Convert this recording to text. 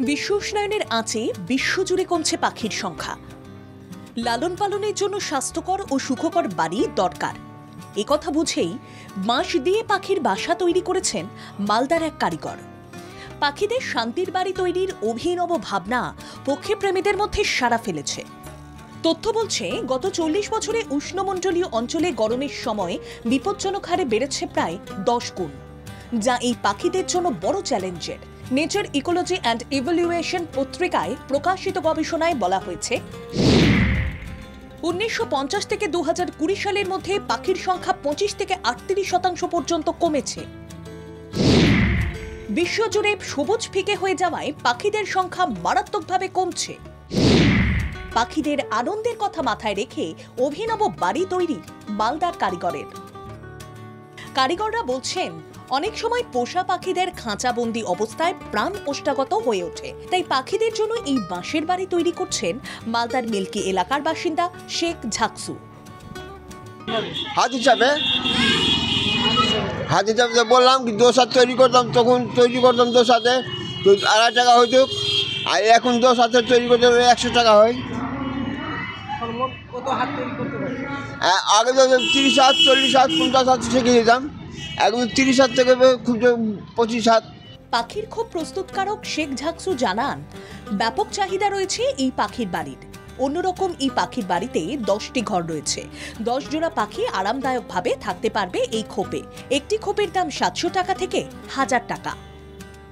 বিশ্ব উষ্ণায়নের আঁচে বিশ্বজুড়ে কমছে পাখির সংখ্যা। লালন পালনের জন্য স্বাস্থ্যকর ও সুখকর বাড়ি দরকার, একথা বুঝেই বাঁশ দিয়ে পাখির বাসা তৈরি করেছেন মালদার এক কারিগর। পাখিদের শান্তির বাড়ি তৈরির অভিনব ভাবনা পক্ষীপ্রেমীদের মধ্যে সাড়া ফেলেছে। তথ্য বলছে, গত 40 বছরে উষ্ণমণ্ডলীয় অঞ্চলে গরমের সময় বিপজ্জনক হারে বেড়েছে প্রায় 10 গুণ, যা এই পাখিদের জন্য বড় চ্যালেঞ্জের। নেচার ইকোলজি অ্যান্ড ইভ্যালুয়েশন পত্রিকায় প্রকাশিত গবেষণায় বলা হয়েছে, 1950 থেকে 2020 সালের মধ্যে পাখির সংখ্যা 25 থেকে 38% পর্যন্ত কমেছে। বিশ্বজুড়ে সবুজ ফিকে হয়ে যাওয়ায় পাখিদের সংখ্যা মারাত্মকভাবে কমছে। পাখিদের আনন্দের কথা মাথায় রেখে অভিনব বাড়ি তৈরি মালদার কারিগররা বলছেন, অনেক সময় পোষা পাখিদের খাঁচাবন্দি অবস্থায় প্রাণ ওষ্ঠাগত হয়ে ওঠে। তাই পাখিদের জন্য এই বাঁশের বাড়ি তৈরি করছেন মালদার মিল্কি এলাকার বাসিন্দা শেখ ঝাকসু। হাত হিসাবে বললাম কি দোসার তৈরি করতাম, তখন তৈরি করতাম দোসাতে 2.5 টাকা হইতো, আর এখন দোসাতে তৈরি করতে 100 টাকা হয়। আগে তো 30 হাত, 40 হাত, 50 হাত শিখে যেতাম, এখন 30 হাত থেকে খুব 25 হাত। পাখির খুব প্রস্তুতকারক শেখ ঝাকসু জানান, ব্যাপক চাহিদা রয়েছে এই পাখির বাড়ির। অন্যরকম এই পাখির বাড়িতে 10টি ঘর রয়েছে। 10 জোড়া পাখি আরামদায়কভাবে থাকতে পারবে এই খোপে। একটি খোপের দাম 700 টাকা থেকে 1000 টাকা।